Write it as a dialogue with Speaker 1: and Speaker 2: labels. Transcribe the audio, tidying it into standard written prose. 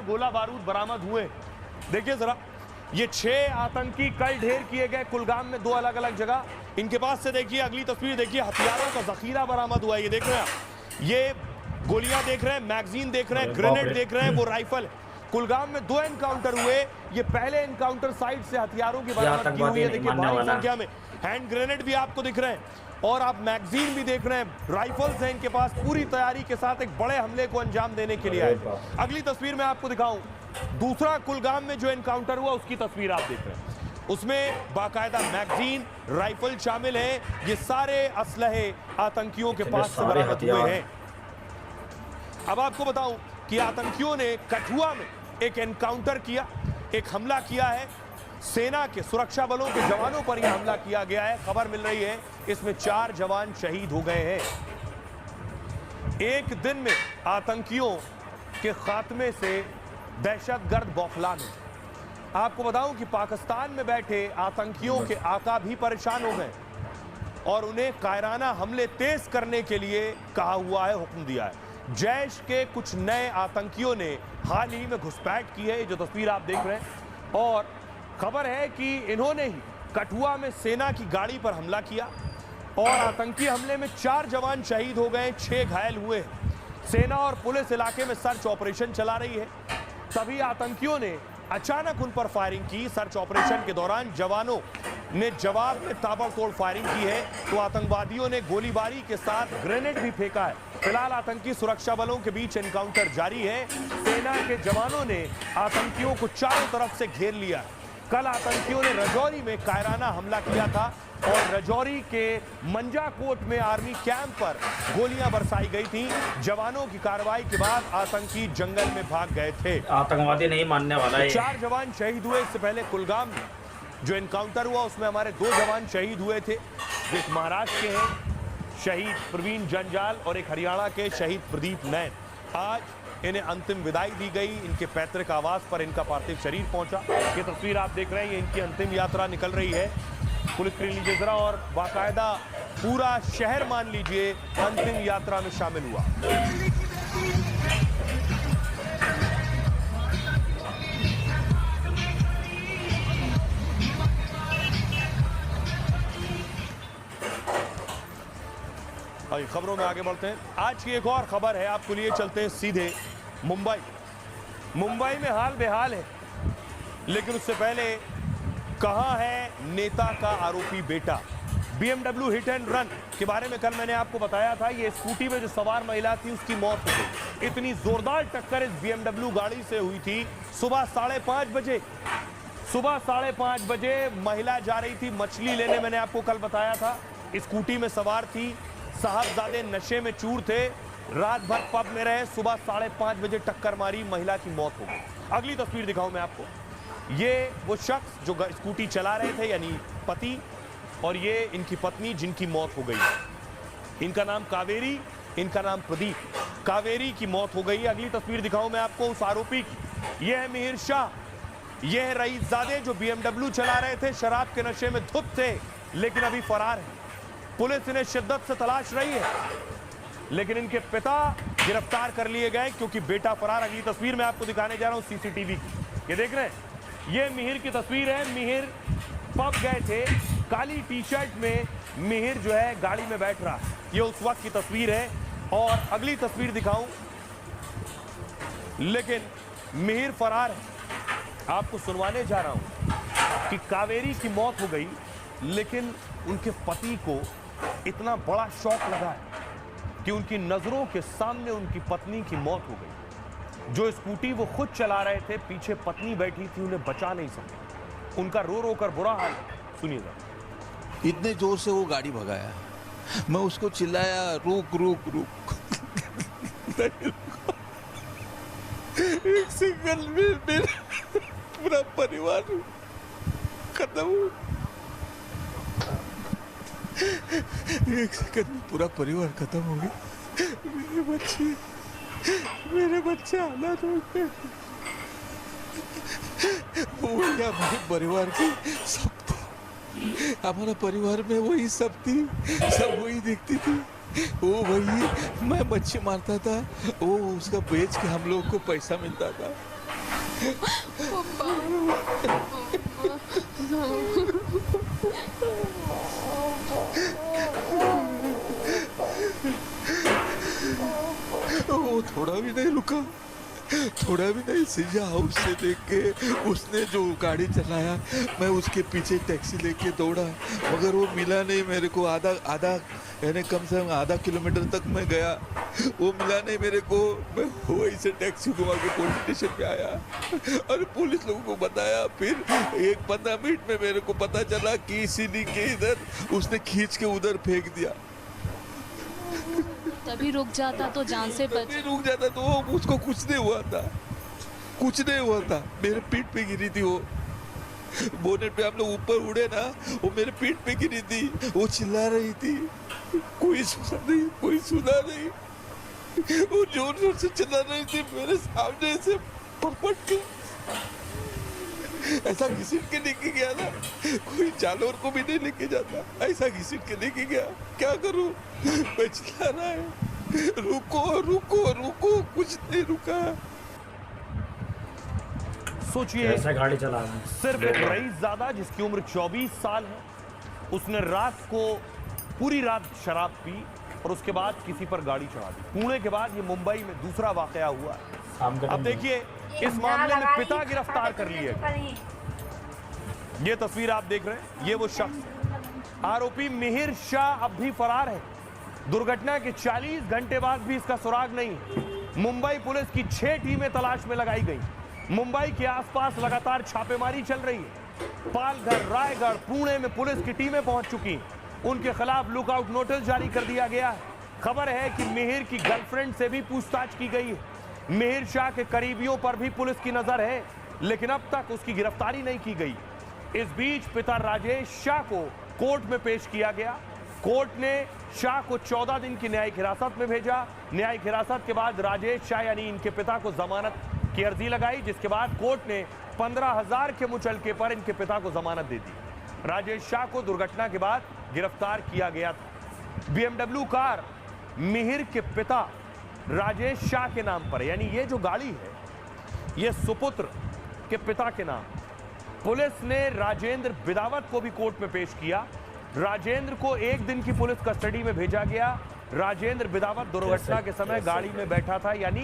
Speaker 1: गोला बारूद बरामद हुए। देखिए जरा, ये 6 आतंकी कल ढेर किए गए कुलगाम में 2 अलग अलग जगह। इनके पास से देखिए, अगली तस्वीर देखिए, हथियारों का जखीरा बरामद हुआ है। ये देख रहे हैं आप, ये गोलियां देख रहे हैं, मैगजीन देख रहे हैं, ग्रेनेड देख रहे हैं, वो राइफल। कुलगाम में 2 एनकाउंटर हुए। ये पहले एनकाउंटर साइट से हथियारों की बरामद की हुई है। देखिए भारी संख्या में हैंड ग्रेनेड भी आपको दिख रहे हैं और आप मैगजीन भी देख रहे हैं। राइफल्स हैं इनके पास, पूरी तैयारी के साथ एक बड़े हमले को अंजाम देने के लिए आए थे। अगली तस्वीर में आपको दिखाऊं, दूसरा कुलगाम में जो एनकाउंटर हुआ उसकी तस्वीर आप देख रहे हैं। उसमें बाकायदा मैगजीन, राइफल शामिल है। ये सारे असलहे आतंकियों के पास से बरामद हुए हैं। अब आपको बताऊं कि आतंकियों ने कठुआ में एक एनकाउंटर किया, एक हमला किया है। सेना के सुरक्षा बलों के जवानों पर यह हमला किया गया है। खबर मिल रही है इसमें 4 जवान शहीद हो गए हैं। एक दिन में आतंकियों के खात्मे से दहशतगर्द बौखला गए। आपको बताऊं कि पाकिस्तान में बैठे आतंकियों के आका भी परेशान हो गए और उन्हें कायराना हमले तेज करने के लिए कहा हुआ है, हुक्म दिया है। जैश के कुछ नए आतंकियों ने हाल ही में घुसपैठ की है, जो तस्वीर आप देख रहे हैं। और खबर है कि इन्होंने ही कठुआ में सेना की गाड़ी पर हमला किया और आतंकी हमले में 4 जवान शहीद हो गए, 6 घायल हुए। सेना और पुलिस इलाके में सर्च ऑपरेशन चला रही है। तभी आतंकियों ने अचानक उन पर फायरिंग की। सर्च ऑपरेशन के दौरान जवानों ने जवाब में ताबड़तोड़ फायरिंग की है, तो आतंकवादियों ने गोलीबारी के साथ ग्रेनेड भी फेंका है। फिलहाल आतंकी सुरक्षा बलों के बीच एनकाउंटर जारी है। सेना के जवानों ने आतंकियों को चारों तरफ से घेर लिया है। कल आतंकियों ने रजौरी में कायराना हमला किया था और रजौरी के मंजाकोट में आर्मी कैंप पर गोलियां बरसाई गई थी। जवानों की कार्रवाई के बाद आतंकी जंगल में भाग गए थे।
Speaker 2: आतंकवादी नहीं मानने वाला है।
Speaker 1: 4 जवान शहीद हुए। इससे पहले कुलगाम में जो एनकाउंटर हुआ उसमें हमारे 2 जवान शहीद हुए थे। एक महाराष्ट्र के हैं शहीद प्रवीण जंजाल और एक हरियाणा के शहीद प्रदीप नैन। आज इन्हें अंतिम विदाई दी गई। इनके पैतृक आवास पर इनका पार्थिव शरीर पहुंचा। ये तस्वीर आप देख रहे हैं, इनकी अंतिम यात्रा निकल रही है। पुलिस कर लीजिए जरा, और बाकायदा पूरा शहर मान लीजिए अंतिम यात्रा में शामिल हुआ। खबरों में आगे बढ़ते हैं। आज की एक और खबर है आपको लिए चलते हैं सीधे मुंबई। मुंबई में हाल बेहाल है, लेकिन उससे पहले कहां है नेता का आरोपी बेटा। BMW हिट एंड रन के बारे में कल मैंने आपको बताया था। ये स्कूटी में जो सवार महिला थी उसकी मौत हो गई। इतनी जोरदार टक्कर इस BMW गाड़ी से हुई थी। सुबह 5:30 बजे महिला जा रही थी मछली लेने, मैंने आपको कल बताया था। स्कूटी में सवार थी, साहबजादे नशे में चूर थे, रात भर पब में रहे। सुबह 5:30 बजे टक्कर मारी, महिला की मौत हो गई। अगली तस्वीर दिखाऊं मैं आपको। ये वो शख्स जो स्कूटी चला रहे थे, यानी पति, और ये इनकी पत्नी जिनकी मौत हो गई। इनका नाम कावेरी, इनका नाम प्रदीप। कावेरी की मौत हो गई। अगली तस्वीर दिखाऊं मैं आपको उस आरोपी की। यह है मिहिर शाह, यह है रईसजादे जो BMW चला रहे थे, शराब के नशे में धुत थे, लेकिन अभी फरार है। पुलिस इन्हें शिद्दत से तलाश रही है, लेकिन इनके पिता गिरफ्तार कर लिए गए क्योंकि बेटा फरार। अगली तस्वीर मैं आपको दिखाने जा रहा हूं CCTV की। ये देख रहे हैं, ये मिहिर की तस्वीर है। मिहिर पब गए थे, काली टी-शर्ट में मिहिर जो है गाड़ी में बैठ रहा है। ये उस वक्त की तस्वीर है। और अगली तस्वीर दिखाऊं, लेकिन मिहिर फरार है। आपको सुनवाने जा रहा हूं कि कावेरी की मौत हो गई, लेकिन उनके पति को इतना बड़ा शौक लगा है कि उनकी नजरों के सामने उनकी पत्नी की मौत हो गई। जो स्कूटी वो खुद चला रहे थे, पीछे पत्नी बैठी थी, उन्हें बचा नहीं सके। उनका रो रो कर बुरा हाल। सुनिएगा।
Speaker 3: इतने जोर से वो गाड़ी भगाया, मैं उसको चिल्लाया, रुक रुक रुक। एक सेकंड में मेरा पूरा परिवार खत्म हो। एक सेकंड में पूरा परिवार खत्म हो गया। मेरे बच्चे हालात हो गए। वो हमारे परिवार की सब थी, हमारा परिवार में वही सब थी, सब वही देखती थी। वो वही, मैं मच्छी मारता था, वो उसका बेच के हम लोग को पैसा मिलता था। वो थोड़ा भी नहीं रुका, थोड़ा भी नहीं सीधा हाउस से देख के उसने जो गाड़ी चलाया, मैं उसके पीछे टैक्सी लेके दौड़ा, मगर वो मिला नहीं मेरे को। आधा यानी कम से कम आधा किलोमीटर तक मैं गया, वो मिला नहीं मेरे को। मैं वहीं से टैक्सी घुमा के पुलिस स्टेशन पे आया और पुलिस लोगों को बताया। फिर 15 मिनट में मेरे को पता चला कि सीढ़ी के इधर उसने खींच के उधर फेंक दिया।
Speaker 4: तभी रुक जाता तो जान से बच।
Speaker 3: तभी रुक जाता तो उसको कुछ नहीं हुआ था, कुछ नहीं हुआ था। मेरे पीठ पे गिरी थी वो, बोनेट पे हम लोग ऊपर उड़े ना, वो मेरे पीठ पे गिरी थी। वो चिल्ला रही थी, कोई सुना नहीं, कोई सुना नहीं। वो जोर जोर से चिल्ला रही थी मेरे सामने से परपट के, ऐसा घसीट के लेके गया ना, कोई जानवर को भी नहीं लेके जाता, ऐसा घसीट के लेके गया। क्या करूं, मैं चिल्ला रहा है, रुको रुको रुको, कुछ नहीं रुका।
Speaker 1: सोचिए,
Speaker 2: ऐसा गाड़ी चला रहा है।
Speaker 1: सिर्फ एक रईसजादा जिसकी उम्र 24 साल है, उसने रात को पूरी रात शराब पी और उसके बाद किसी पर गाड़ी चढ़ा दी। पुणे के बाद ये मुंबई में दूसरा वाकया हुआ। अब देखिए, इस मामले में पिता गिरफ्तार कर लिए। ये तस्वीर आप देख रहे हैं, ये वो शख्स है। आरोपी मिहिर शाह अब भी फरार है। दुर्घटना के 40 घंटे बाद भी इसका सुराग नहीं। मुंबई पुलिस की 6 टीमें तलाश में लगाई गई। मुंबई के आसपास लगातार छापेमारी चल रही है। पालघर, रायगढ़, पुणे में पुलिस की टीमें पहुंच चुकी। उनके खिलाफ लुकआउट नोटिस जारी कर दिया गया है। खबर है कि मिहिर की गर्लफ्रेंड से भी पूछताछ की गई है। मिहिर शाह के करीबियों पर भी पुलिस की नजर है, लेकिन अब तक उसकी गिरफ्तारी नहीं की गई। इस बीच पिता राजेश शाह को कोर्ट में पेश किया गया। कोर्ट ने शाह को 14 दिन की न्यायिक हिरासत में भेजा। न्यायिक हिरासत के बाद राजेश शाह यानी इनके पिता को जमानत की अर्जी लगाई, जिसके बाद कोर्ट ने 15,000 के मुचलके पर इनके पिता को जमानत दे दी। राजेश शाह को दुर्घटना के बाद गिरफ्तार किया गया था। BMW कार मिहिर के पिता राजेश शाह के नाम पर, यानी ये जो गाड़ी है ये सुपुत्र के पिता के नाम। पुलिस ने राजेंद्र बिदावत को भी कोर्ट में पेश किया। राजेंद्र को 1 दिन की पुलिस कस्टडी में भेजा गया। राजेंद्र बिदावत दुर्घटना के समय गाड़ी में बैठा था, यानी